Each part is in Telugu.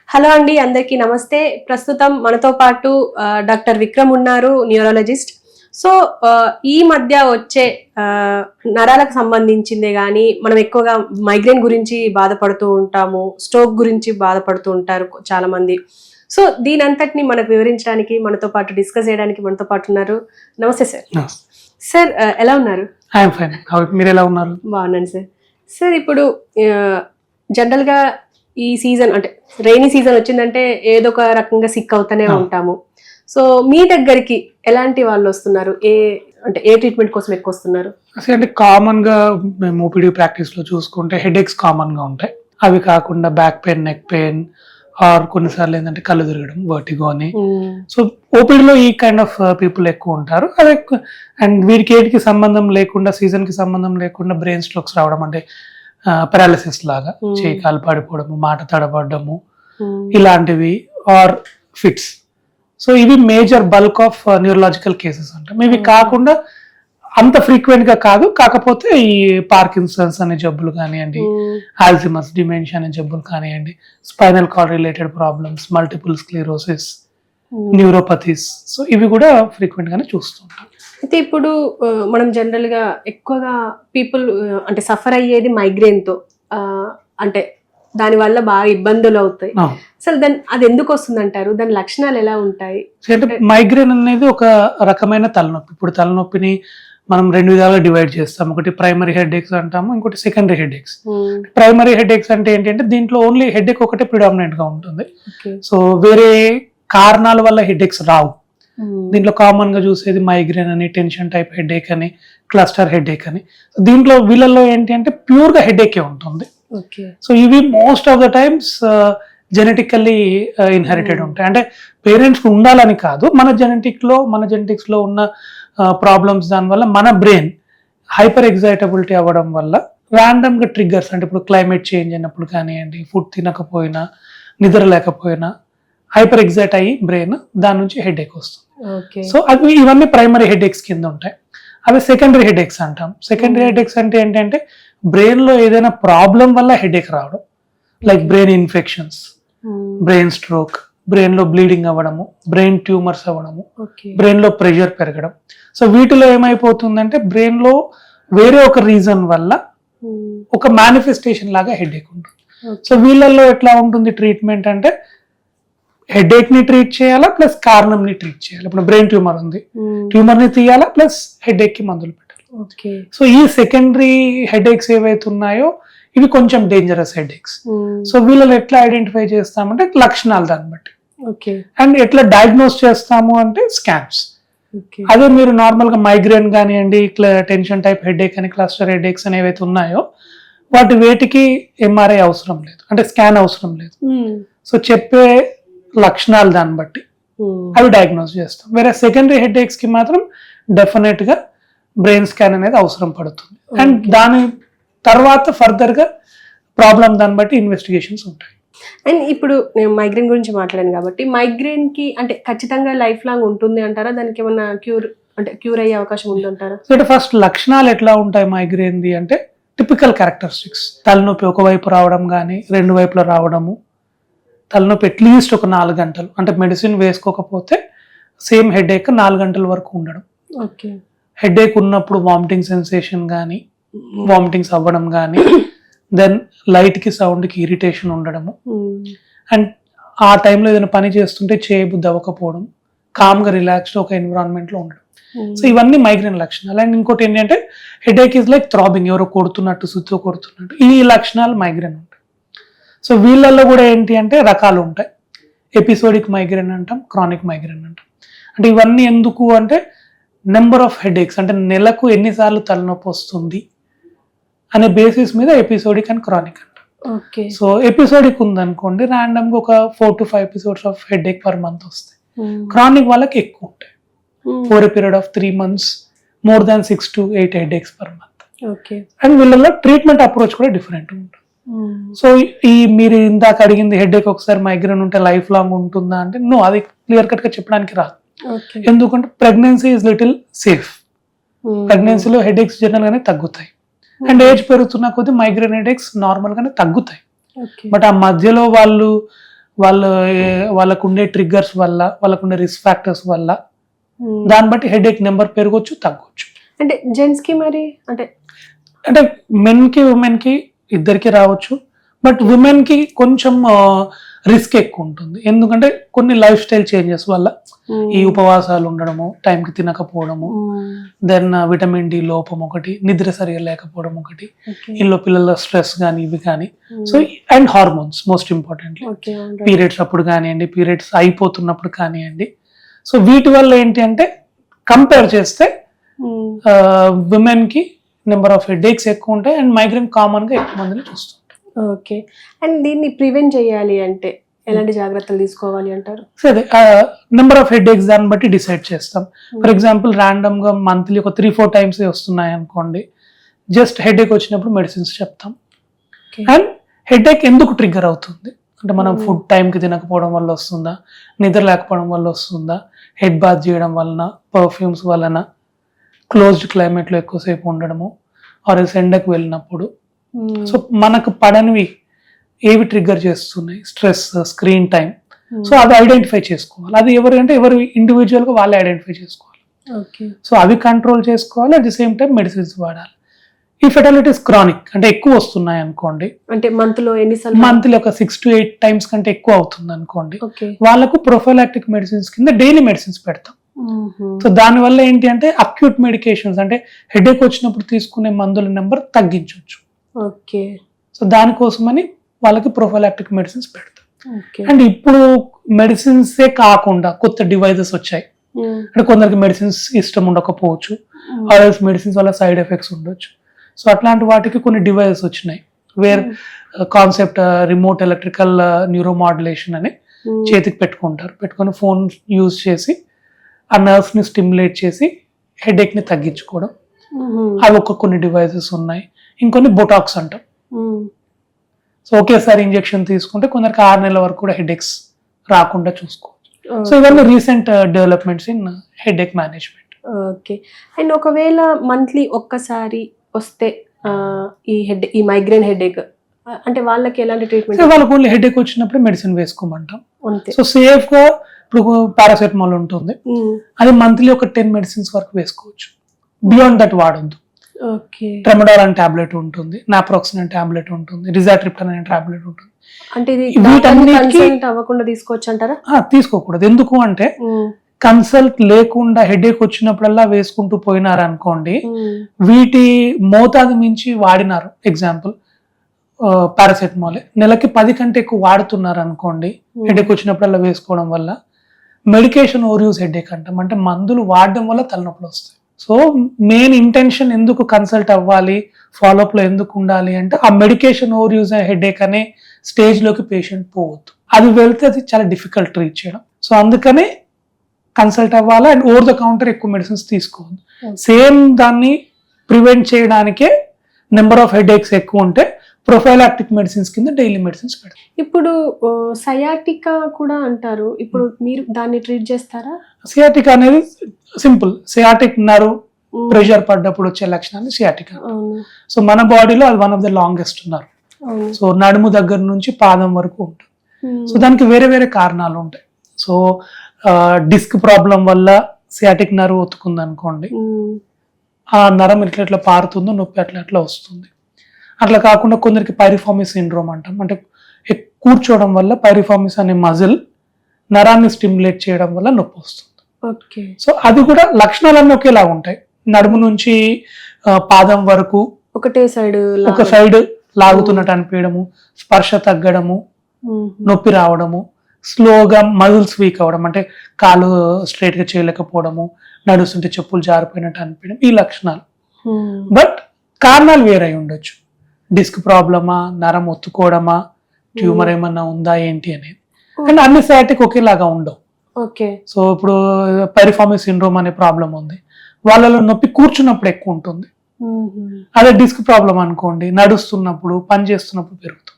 హలో అండి, అందరికీ నమస్తే. ప్రస్తుతం మనతో పాటు డాక్టర్ విక్రమ్ ఉన్నారు, న్యూరాలజిస్ట్. సో ఈ మధ్య వచ్చే నరాలకు సంబంధించిందే కానీ మనం ఎక్కువగా మైగ్రేన్ గురించి బాధపడుతూ ఉంటాము, స్ట్రోక్ గురించి బాధపడుతూ ఉంటారు చాలా మంది. సో దీని అంతటిని మనకు వివరించడానికి, మనతో పాటు డిస్కస్ చేయడానికి మనతో పాటు ఉన్నారు. నమస్తే సార్. సార్ ఎలా ఉన్నారు? I'm fine. మీరు ఎలా ఉన్నారు? బాగున్నాను సార్. సార్ ఇప్పుడు జనరల్గా ఈ సీజన్ అంటే రైనీ సీజన్ వచ్చిందంటే ఏదో ఒక రకంగా సిక్ అవుతూనే ఉంటాము. సో మీ దగ్గరికి ఎలాంటి వాళ్ళు వస్తున్నారు? ఏ ట్రీట్మెంట్ కోసం ఎక్కువ వస్తున్నారు? అంటే కామన్ గా మేము ఓపీడీ ప్రాక్టీస్ లో చూసుకుంటే హెడ్ ఎక్స్ కామన్ గా ఉంటాయి. అవి కాకుండా back pain, neck pain, or కొన్నిసార్లు ఏంటంటే కళ్ళు తిరగడం, వర్టిగో అని. సో ఓపీడీలో ఈ కైండ్ ఆఫ్ పీపుల్ ఎక్కువ ఉంటారు. అదే అండ్ వీరికి ఏటికి సంబంధం లేకుండా, సీజన్ కి సంబంధం లేకుండా బ్రెయిన్ స్ట్రోక్స్ రావడం, అంటే పారాలిసిస్ లాగా చేయి కాలు పడిపోవడము, మాట తడబడము, ఇలాంటివి, ఆర్ ఫిట్స్. సో ఇవి major bulk of neurological cases అంటాం. ఇవి కాకుండా అంత ఫ్రీక్వెంట్ గా కాదు, కాకపోతే ఈ పార్కిన్సన్స్ అనే జబ్బులు కానివ్వండి, ఆల్జిమస్, డిమెన్షియా అనే జబ్బులు కానివ్వండి, spinal cord related problems, multiple sclerosis, neuropathies, so ఇవి కూడా ఫ్రీక్వెంట్ గానే చూస్తుంటాం. అయితే ఇప్పుడు మనం జనరల్ గా ఎక్కువగా పీపుల్ అంటే సఫర్ అయ్యేది మైగ్రేన్ తో, అంటే దాని వల్ల బాగా ఇబ్బందులు అవుతాయి. అసలు అది ఎందుకు వస్తుంది అంటారు? దాని లక్షణాలు ఎలా ఉంటాయి? అంటే మైగ్రేన్ అనేది ఒక రకమైన తలనొప్పి. ఇప్పుడు తలనొప్పిని మనం రెండు విధాలుగా డివైడ్ చేస్తాం. ఒకటి ప్రైమరీ హెడ్ ఎక్స్ అంటాము, ఇంకోటి secondary head X. Primary head X అంటే ఏంటంటే దీంట్లో ఓన్లీ హెడ్ ఎక్ ఒకటే ప్రిడామినెంట్ గా ఉంటుంది. సో వేరే కారణాల వల్ల హెడ్ ఎక్స్ రావు. దీంట్లో కామన్ గా చూసేది మైగ్రేన్ అని, టెన్షన్ టైప్ హెడ్ ఏక్ అని, క్లస్టర్ హెడ్ ఏక్ అని. దీంట్లో వీళ్ళల్లో ఏంటి అంటే ప్యూర్ గా హెడ్ ఏకే ఉంటుంది. సో ఇవి most of the times genetically inherited ఉంటాయి. అంటే పేరెంట్స్ కు ఉండాలని కాదు, మన జెనెటిక్స్ లో ఉన్న ప్రాబ్లమ్స్ దానివల్ల మన బ్రెయిన్ హైపర్ ఎగ్జైటబిలిటీ అవ్వడం వల్ల ర్యాండమ్ గా ట్రిగ్గర్స్, అంటే ఇప్పుడు క్లైమేట్ చేంజ్ అయినప్పుడు కానివ్వండి, ఫుడ్ తినకపోయినా, నిద్ర లేకపోయినా హైపర్ ఎగ్జైట్ అయ్యి బ్రెయిన్ దాని నుంచి హెడ్ ఏక్ వస్తుంది. సో అవి ఇవన్నీ ప్రైమరీ హెడ్ ఎక్స్ కింద ఉంటాయి. అవి సెకండరీ హెడ్ ఎక్స్ అంటాం. సెకండరీ హెడ్ ఎక్స్ అంటే ఏంటంటే బ్రెయిన్ లో ఏదైనా ప్రాబ్లం వల్ల హెడ్ ఏక్ రావడం, like brain infections, brain stroke, brain లో బ్లీడింగ్ అవ్వడము, బ్రెయిన్ ట్యూమర్స్ అవ్వడము, బ్రెయిన్ లో ప్రెషర్ పెరగడం. సో వీటిలో ఏమైపోతుందంటే బ్రెయిన్ లో వేరే ఒక రీజన్ వల్ల ఒక మేనిఫెస్టేషన్ లాగా హెడ్ ఏక్ ఉంటుంది. సో వీళ్ళల్లో ఎట్లా ఉంటుంది ట్రీట్మెంట్ అంటే హెడ్ ఏక్ ని ట్రీట్ చేయాలా, ప్లస్ కారణం ని ట్రీట్ చేయాలి. ఇప్పుడు బ్రెయిన్ ట్యూమర్ ఉంది, ట్యూమర్ ని తీయాలా, ప్లస్ హెడ్ ఏక్ కి మందులు పెట్టాలి. సో ఈ సెకండరీ హెడ్ ఏక్స్ ఏవైతే ఉన్నాయో ఇవి కొంచెం డేంజరస్ హెడ్ ఏక్స్. సో వీళ్ళని ఎట్లా ఐడెంటిఫై చేస్తామంటే లక్షణాలు దాన్ని బట్టి. అండ్ ఎట్లా డయాగ్నోస్ చేస్తాము అంటే స్కాన్స్. అదే మీరు నార్మల్ గా మైగ్రేన్ కానివ్వండి, టెన్షన్ టైప్ హెడ్ ఏక్ అని, క్లస్టర్ హెడ్ ఏక్స్ అని ఏవైతే ఉన్నాయో వేటికి ఎంఆర్ఐ అవసరం లేదు, అంటే స్కాన్ అవసరం లేదు. సో చెప్పే లక్షణాలు దాన్ని బట్టి అవి డయాగ్నోస్ చేస్తాం. వేరే సెకండరీ హెడ్ ఏక్స్ కి మాత్రం డెఫినెట్ గా బ్రెయిన్ స్కాన్ అనేది అవసరం పడుతుంది. అండ్ దాని తర్వాత ఫర్దర్ గా ప్రాబ్లం దాన్ని బట్టి ఇన్వెస్టిగేషన్స్ ఉంటాయి. అండ్ ఇప్పుడు నేను మైగ్రేన్ గురించి మాట్లాడాను కాబట్టి, మైగ్రేన్ కి అంటే ఖచ్చితంగా లైఫ్ లాంగ్ ఉంటుంది అంటారా? దానికి ఏమన్నా క్యూర్ అయ్యే అవకాశం ఉందంటారా? అంటే ఫస్ట్ లక్షణాలు ఎట్లా ఉంటాయి మైగ్రేన్ ది అంటే టిపికల్ క్యారెక్టరిస్టిక్స్. తలనొప్పి ఒకవైపు రావడం కానీ, రెండు వైపులా రావడము, తలనొప్పి అట్లీస్ట్ ఒక 4 గంటలు, అంటే మెడిసిన్ వేసుకోకపోతే సేమ్ హెడ్ ఏక్ 4 గంటల వరకు ఉండడం. హెడ్ ఏక్ ఉన్నప్పుడు వామిటింగ్ సెన్సేషన్ కానీ, వామిటింగ్స్ అవ్వడం కానీ, దెన్ లైట్ కి సౌండ్ కి ఇరిటేషన్ ఉండడము, అండ్ ఆ టైంలో ఏదైనా పని చేస్తుంటే చేయబుద్ధి అవ్వకపోవడం, కామ్ గా రిలాక్స్డ్ ఒక ఎన్విరాన్మెంట్ లో ఉండడం. సో ఇవన్నీ మైగ్రేన్ లక్షణాలు. అండ్ ఇంకోటి ఏంటంటే headache is like throbbing, ఎవరో కొడుతున్నట్టు, సుత్తో కొడుతున్నట్టు, ఈ లక్షణాలు మైగ్రేన్ ఉంటాయి. సో వీళ్ళల్లో కూడా ఏంటి అంటే రకాలు ఉంటాయి. ఎపిసోడిక్ మైగ్రేన్ అంటాం, క్రానిక్ మైగ్రేన్ అంటాం. అంటే ఇవన్నీ ఎందుకు అంటే నెంబర్ ఆఫ్ హెడ్ ఏక్స్, అంటే నెలకు ఎన్నిసార్లు తలనొప్పి వస్తుంది అనే బేసిస్ మీద ఎపిసోడిక్ అండ్ క్రానిక్ అంటాం. సో ఎపిసోడిక్ ఉందనుకోండి, ర్యాండమ్ గా ఒక 4 to 5 episodes of headache per month వస్తాయి. క్రానిక్ వాళ్ళకి ఎక్కువ ఉంటాయి. Over a period of 3 months more than 6 to 8 headaches per month. And వీళ్ళలో ట్రీట్మెంట్ అప్రోచ్ కూడా డిఫరెంట్ ఉంటుంది. సో ఈ మీరు ఇందాక అడిగింది హెడ్ ఏక్ ఒకసారి మైగ్రేన్ ఉంటే లైఫ్ లాంగ్ ఉంటుందా అంటే నో, అది క్లియర్ కట్ గా చెప్పడానికి రాదు. ఎందుకంటే ప్రెగ్నెన్సీ ఇస్ లిటిల్ సేఫ్. ప్రెగ్నెన్సీలో హెడ్ ఏక్స్ జనరల్ గానే తగ్గుతాయి. అండ్ ఏజ్ పెరుగుతున్న కొద్ది మైగ్రేన్ హెడ్ ఏక్స్ నార్మల్ గానే తగ్గుతాయి. బట్ ఆ మధ్యలో వాళ్ళు వాళ్ళకు ఉండే ట్రిగ్గర్స్ వల్ల, వాళ్ళకు ఉండే రిస్క్ ఫ్యాక్టర్స్ వల్ల దాన్ని బట్టి హెడేక్ నెంబర్ పెరగొచ్చు, తగ్గొచ్చు. అంటే జెంట్స్ కి మరి అంటే మెన్ కి ఉమెన్ కి ఇద్దరికి రావచ్చు. బట్ ఉమెన్ కి కొంచెం రిస్క్ ఎక్కువ ఉంటుంది. ఎందుకంటే కొన్ని లైఫ్ స్టైల్ చేంజెస్ వల్ల, ఈ ఉపవాసాలు ఉండడము, టైంకి తినకపోవడము, దెన్ విటమిన్ డి లోపం ఒకటి, నిద్ర సరిగా లేకపోవడం ఒకటి, ఇంట్లో పిల్లల స్ట్రెస్ కానీ ఇవి కానీ, so and hormones most importantly, periods అప్పుడు కానివ్వండి, పీరియడ్స్ అయిపోతున్నప్పుడు కానివ్వండి. సో వీటి వల్ల ఏంటి అంటే కంపేర్ చేస్తే విమెన్ కి నెంబర్ ఆఫ్ హెడేక్స్ ఎక్కువ ఉంటాయి అండ్ మైగ్రేన్ కామన్ గా ఎక్కువ మందిని చూస్తుంటాం. ఓకే. అండ్ దీన్ని ప్రివెంట్ చేయాలి అంటే ఎలాంటి జాగ్రత్తలు తీసుకోవాలి అంటారు? సరే, నెంబర్ ఆఫ్ హెడేక్స్ దాన్ని బట్టి డిసైడ్ చేస్తాం. ఫర్ ఎగ్జాంపుల్ ర్యాండమ్ గా మంత్లీ ఒక 3-4 టైమ్స్ వస్తున్నాయి అనుకోండి, జస్ట్ హెడేక్ వచ్చినప్పుడు మెడిసిన్స్ చెప్తాం. అండ్ హెడేక్ ఎందుకు ట్రిగ్గర్ అవుతుంది అంటే మనం ఫుడ్ టైంకి తినకపోవడం వల్ల వస్తుందా, నిద్ర లేకపోవడం వల్ల వస్తుందా, హెడ్ బాత్ చేయడం వలన, పర్ఫ్యూమ్స్ వలన, క్లోజ్డ్ క్లైమేట్ లో ఎక్కువసేపు ఉండడము, ఆర్ ఎండకు వెళ్ళినప్పుడు. సో మనకు పడనివి ఏవి ట్రిగ్గర్ చేస్తున్నాయి, స్ట్రెస్, స్క్రీన్ టైం. సో అది ఐడెంటిఫై చేసుకోవాలి. అది ఎవరు ఇండివిజువల్ గా వాళ్ళే ఐడెంటిఫై చేసుకోవాలి. సో అవి కంట్రోల్ చేసుకోవాలి. At the same time medicines వాడాలి. ఈ ఫెటాలిటీస్ క్రానిక్ అంటే ఎక్కువ వస్తున్నాయి అనుకోండి, అంటే మంత్లీ ఒక 6 to 8 టైమ్స్ కంటే ఎక్కువ అవుతుంది అనుకోండి, వాళ్ళకు ప్రొఫైలాక్టిక్ మెడిసిన్స్ కింద డైలీ మెడిసిన్స్ పెడతాం. సో దాని వల్ల ఏంటి అంటే అక్యూట్ మెడికేషన్స్ అంటే హెడేక్ వచ్చినప్పుడు తీసుకునే మందుల నెంబర్ తగ్గించవచ్చు. ఓకే. సో దానికోసమని వాళ్ళకి ప్రొఫైలాక్టిక్ మెడిసిన్స్ పెడతాం. అండ్ ఇప్పుడు మెడిసిన్సే కాకుండా కొత్త డివైజెస్ వచ్చాయి. అంటే కొందరికి మెడిసిన్స్ ఇష్టం ఉండకపోవచ్చు, ఆర్ఎల్స్ మెడిసిన్స్ వల్ల సైడ్ ఎఫెక్ట్స్ ఉండొచ్చు. సో అట్లాంటి వాటికి కొన్ని డివైజెస్ వచ్చినాయి, వేర్ కాన్సెప్ట్ రిమోట్ ఎలక్ట్రికల్ న్యూరోమాడ్యులేషన్ అని చేతికి పెట్టుకొని ఫోన్ యూజ్ చేసి ఆ నర్వ్స్ ని స్టిమ్యులేట్ చేసి హెడేక్ ని తగ్గించుకోవడం. అవి కొన్ని డివైజెస్ ఉన్నాయి. ఇంకొన్ని బొటాక్స్ అంటాం. సో ఒకేసారి ఇంజెక్షన్ తీసుకుంటే కొందరికి 6 నెలల వరకు కూడా హెడేక్స్ రాకుండా చూసుకోవచ్చు. సో ఇవన్నీ recent developments in headache management. Okay. And ఒకవేళ మంత్లీ ఒక్కసారి వస్తే ఈ మైగ్రేన్ హెడేక్ అంటే వాళ్ళకి ఎలాంటి ట్రీట్మెంట్? వాళ్ళకి ఓన్లీ హెడేక్ వచ్చినప్పుడు మెడిసిన్ వేసుకోమంటాం. సో సేఫ్ గా ఇప్పుడు పారాసెటమాల్ ఉంటుంది, అది మంత్లీ ఒక 10 మెడిసిన్స్ వరకు వేసుకోవచ్చు. బియాండ్ దట్ వాడొద్దు. ట్రెమడాల్ అనే టాబ్లెట్ ఉంటుంది, నాప్రోక్సిన్ అనే టాబ్లెట్ ఉంటుంది, రిజాట్రిప్టన్ అనే టాబ్లెట్ ఉంటుంది. అంటే వీటన్నిటికీ అవ్వకుండా తీసుకోవచ్చు అంటారా? తీసుకోకూడదు. ఎందుకు అంటే కన్సల్ట్ లేకుండా హెడేక్ వచ్చినప్పుడల్లా వేసుకుంటూ పోయినారనుకోండి, వీటి మోతాదు మించి వాడినారు, ఎగ్జాంపుల్ పారాసెటమాల్ నెలకి 10 కంటే ఎక్కువ వాడుతున్నారు అనుకోండి, హెడేక్ వచ్చినప్పుడల్లా వేసుకోవడం వల్ల మెడికేషన్ ఓవర్ యూజ్ హెడేక్ అంటాం. అంటే మందులు వాడడం వల్ల తలనొప్పులు వస్తాయి. సో మెయిన్ ఇంటెన్షన్ ఎందుకు కన్సల్ట్ అవ్వాలి, ఫాలోఅప్ లో ఎందుకు ఉండాలి అంటే ఆ మెడికేషన్ ఓవర్ యూజ్ హెడేక్ అనే స్టేజ్ లోకి పేషెంట్ పోవద్దు. అది వెళ్తే అది చాలా డిఫికల్ట్ ట్రీట్ చేయడం. సో అందుకనే కన్సల్ట్ అవ్వాలి. అండ్ ఓవర్ ద కౌంటర్ ఎక్కువ మెడిసిన్స్ తీసుకోవద్దు. సేమ్ దాన్ని ప్రివెంట్ చేయడానికే నెంబర్ ఆఫ్ హెడేక్స్ ఎక్కువ ఉంటే ప్రొఫైలాక్టిక్ మెడిసిన్స్ కింద డైలీ మెడిసిన్స్ పెడతాం. ఇప్పుడు సయాటికా కూడా అంటారు, ఇప్పుడు మీరు దాన్ని ట్రీట్ చేస్తారా? సియాటికా అనేది సింపుల్, సియాటిక్ నర్వ్ ప్రెషర్ పడ్డప్పుడు వచ్చే లక్షణాన్ని సియాటికా. సో మన బాడీలో అది one of the longest nerve. So నడుము దగ్గర నుంచి పాదం వరకు ఉంటుంది. సో దానికి వేరే వేరే కారణాలు ఉంటాయి. సో డిస్క్ ప్రాబ్లం వల్ల సియాటిక్ నర్వ్ ఒత్తుకుంది అనుకోండి, ఆ నరం ఇట్లా పారుతుందో నొప్పి అట్లా వస్తుంది. అట్లా కాకుండా కొందరికి పైరిఫార్మిస్ సిండ్రోమ్ అంటాం, అంటే కూర్చోవడం వల్ల పైరిఫార్మిస్ అనే మజిల్ నరాన్ని స్టిమ్యులేట్ చేయడం వల్ల నొప్పి వస్తుంది. సో అది కూడా లక్షణాలన్నీ ఒకేలా ఉంటాయి. నడుము నుంచి పాదం వరకు ఒక సైడ్ లాగుతున్నట్టు అనిపించడము, స్పర్శ తగ్గడము, నొప్పి రావడము, స్లోగా మజిల్స్ వీక్ అవ్వడం, అంటే కాలు స్ట్రైట్ గా చేయలేకపోవడము, నడుస్తుంటే చెప్పులు జారిపోయినట్టు అనిపించడం, ఈ లక్షణాలు. బట్ కారణాలు వేరే ఉండొచ్చు. డిస్క్ ప్రాబ్లమా, నరం ఒత్తుకోవడమా, ట్యూమర్ ఏమన్నా ఉందా ఏంటి అనేది. అండ్ అన్ని సయాటిక్ ఒకేలాగా ఉండవు. సో ఇప్పుడు పైరిఫార్మిస్ సిండ్రోమ్ అనే ప్రాబ్లం ఉంది, వాళ్ళలో నొప్పి కూర్చున్నప్పుడు ఎక్కువ ఉంటుంది. అదే డిస్క్ ప్రాబ్లం అనుకోండి, నడుస్తున్నప్పుడు పని చేస్తున్నప్పుడు పెరుగుతుంది.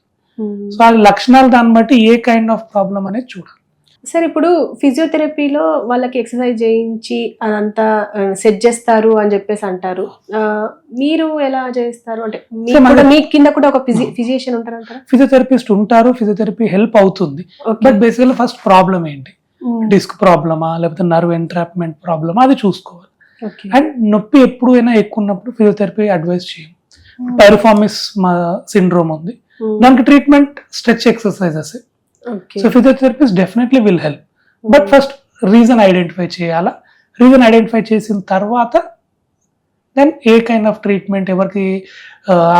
సో ఆ లక్షణాలు దాన్ని బట్టి ఏ కైండ్ ఆఫ్ ప్రాబ్లం అనేది చూడాలి. సార్ ఇప్పుడు ఫిజియోథెరపీలో వాళ్ళకి ఎక్సర్సైజ్ చేయించి అదంతా సెట్ చేస్తారు అని చెప్పేసి అంటారు. మీరు ఎలా చేస్తారు అంటే మీ కింద కూడా ఒక ఫిజిషియన్ ఉంటారు అంటారా? ఫిజియోథెరపిస్ట్ ఉంటారు, ఫిజియోథెరపీ హెల్ప్ అవుతుంది. బట్ బేసికల్లీ ఫస్ట్ ప్రాబ్లం ఏంటి, డిస్క్ ప్రాబ్లమా లేకపోతే నర్వ్ ఎంట్రాప్మెంట్ ప్రాబ్లమా అది చూసుకోవాలి. అండ్ నొప్పి ఎప్పుడైనా ఎక్కువ ఉన్నప్పుడు ఫిజియోథెరపీ అడ్వైస్ చేయం. పైరిఫార్మిస్ సిండ్రోమ్ ఉంది, దానికి treatment stretch exercises. So physiotherapist definitely will help. But first reason identify చేయాలా, రీజన్ ఐడెంటిఫై చేసిన తర్వాత దెన్ ఏ కైండ్ ఆఫ్ ట్రీట్మెంట్ ఎవరికి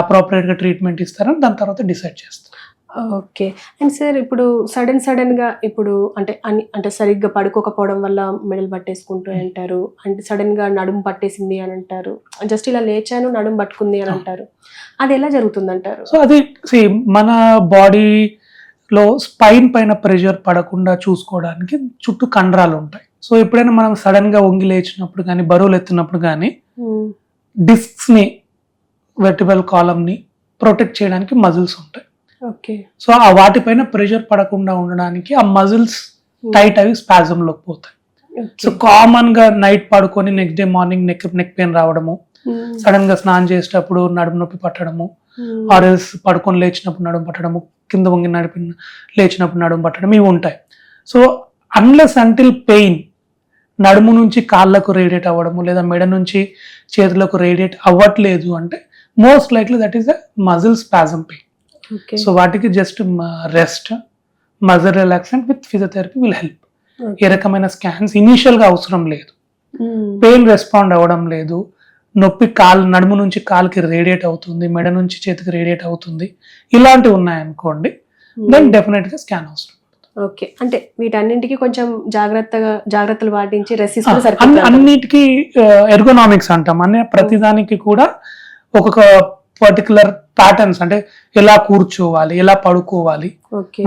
అప్రోప్రియేట్ గా ట్రీట్మెంట్ ఇస్తారని దాని తర్వాత డిసైడ్ చేస్తారు. ఓకే. అండ్ సార్ ఇప్పుడు సడన్ గా ఇప్పుడు అంటే సరిగ్గా పడుకోకపోవడం వల్ల మెడలు పట్టేసుకుంటూ అంటారు, అంటే సడన్ గా నడుము పట్టేసింది అని అంటారు, జస్ట్ ఇలా లేచాను నడుము పట్టుకుంది అని అంటారు, అది ఎలా జరుగుతుంది అంటారు? సో అది మన బాడీలో స్పైన్ పైన ప్రెషర్ పడకుండా చూసుకోవడానికి చుట్టూ కండరాలు ఉంటాయి. సో ఎప్పుడైనా మనం సడన్ గా వంగి లేచినప్పుడు కానీ బరువులు ఎత్తినప్పుడు కానీ డిస్క్స్ ని వెర్టిబ్రల్ కాలమ్ ని ప్రొటెక్ట్ చేయడానికి మజిల్స్ ఉంటాయి. సో ఆ వాటిపైన ప్రెషర్ పడకుండా ఉండడానికి ఆ మజిల్స్ టైట్ అవి స్పాజమ్ లోకి పోతాయి. సో కామన్ గా నైట్ పడుకొని next day morning neck pain రావడము, సడన్ గా స్నానం చేసేటప్పుడు నడుము నొప్పి పట్టడము, ఆర్ఎల్స్ పడుకొని లేచినప్పుడు నడుము పట్టడము, కింద వంగి లేచినప్పుడు నడుము పట్టడం, ఇవి ఉంటాయి. సో అన్లెస్ అంటిల్ పెయిన్ నడుము నుంచి కాళ్ళకు రేడియేట్ అవ్వడము లేదా మెడ నుంచి చేతులకు రేడియేట్ అవ్వట్లేదు అంటే most likely that is the muscle spasm pain. So వాటికి just rest, muscle relaxant with physiotherapy will help. ఏ రకమైన స్కాన్స్ ఇనీషియల్ గా అవసరం లేదు, పెయిన్ రెస్పాండ్ అవ్వడం లేదు, నొప్పి నడుము నుంచి కాలుకి రేడియేట్ అవుతుంది, మెడ నుంచి చేతికి రేడియేట్ అవుతుంది, ఇలాంటివి ఉన్నాయనుకోండి దెన్ డెఫినెట్ గా స్కాన్ అవసరం. ఓకే, అంటే వీటన్నింటికి కొంచెం జాగ్రత్తలు పాటించి అన్నిటికీ ఎర్గోనామిక్స్ అంటాం. ప్రతిదానికి కూడా ఒక్కొక్క పర్టికులర్ ప్యాటర్న్స్, అంటే ఎలా కూర్చోవాలి, ఎలా పడుకోవాలి,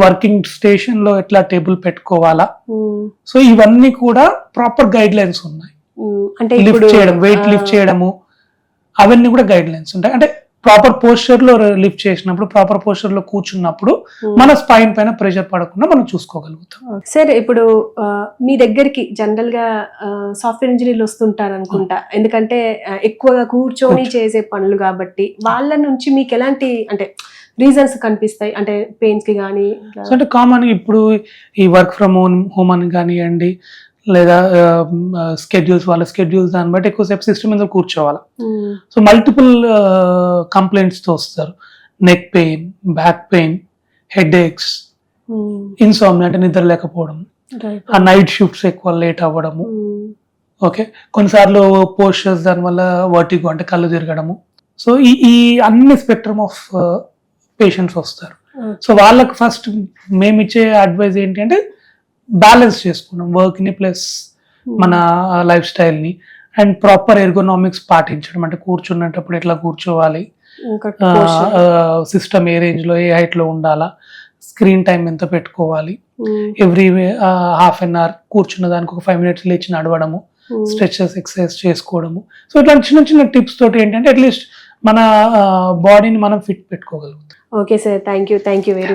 వర్కింగ్ స్టేషన్ లో ఎట్లా టేబుల్ పెట్టుకోవాలా, సో ఇవన్నీ కూడా ప్రాపర్ గైడ్ లైన్స్ ఉన్నాయి. అంటే లిఫ్ట్ చేయడం, వెయిట్ లిఫ్ట్ చేయడము, అవన్నీ కూడా గైడ్ లైన్స్ ఉంటాయి. అంటే ప్రాపర్ పోస్చర్ లో లిఫ్ట్ చేసినప్పుడు, ప్రాపర్ పోస్చర్ లో కూర్చున్నప్పుడు మన స్పైన్ పైన ప్రెషర్ పడకుండా మనం చూసుకోగలుగుతాం. సార్ ఇప్పుడు మీ దగ్గరికి జనరల్ గా సాఫ్ట్వేర్ ఇంజనీర్లు వస్తుంటారు అనుకుంటా, ఎందుకంటే ఎక్కువగా కూర్చొని చేసే పనులు కాబట్టి, వాళ్ళ నుంచి మీకు ఎలాంటి అంటే రీజన్స్ కనిపిస్తాయి, అంటే పెయిన్స్ కి కానీ? అంటే కామన్ ఇప్పుడు ఈ వర్క్ ఫ్రమ్ హోమ్ అని కానివ్వండి, లేదా స్కెడ్యూల్స్, వాళ్ళ స్కెడ్యూల్స్ దాన్ని బట్టి ఎక్కువసేపు సిస్టమ్ మీద కూర్చోవాలి. సో మల్టిపుల్ కంప్లైంట్స్ తో వస్తారు. Neck pain, back pain, headaches, insomnia అంటే నిద్ర లేకపోవడం, ఆ నైట్ షిఫ్ట్స్ ఎక్కువ లేట్ అవ్వడము, ఓకే, కొన్నిసార్లు పోస్చర్స్ దానివల్ల వర్టిగో అంటే కళ్ళు తిరగడము. సో ఈ అన్ని స్పెక్ట్రమ్ ఆఫ్ పేషెంట్స్ వస్తారు. సో వాళ్ళకి ఫస్ట్ మేము ఇచ్చే అడ్వైజ్ ఏంటి అంటే బ్యాలెన్స్ చేసుకున్నాం వర్క్ ని ప్లస్ మన లైఫ్ స్టైల్ ని, అండ్ ప్రాపర్ ఎర్గోనామిక్స్ పాటించడం, అంటే కూర్చున్నప్పుడు ఎట్లా కూర్చోవాలి, సిస్టమ్ ఏ రేంజ్ లో ఏ హైట్ లో ఉండాలా, స్క్రీన్ టైం ఎంత పెట్టుకోవాలి, ఎవ్రీ హాఫ్ అన్ అవర్ కూర్చున్న దానికి ఒక 5 minutes లేచి నడవడము, స్ట్రెచెస్ ఎక్సర్సైజ్ చేసుకోవడము. సో ఇట్లాంటి చిన్న చిన్న టిప్స్ తోటి ఏంటంటే అట్లీస్ట్ మన బాడీని మనం ఫిట్ పెట్టుకోగలుగుతాం. Okay sir, thank you very much.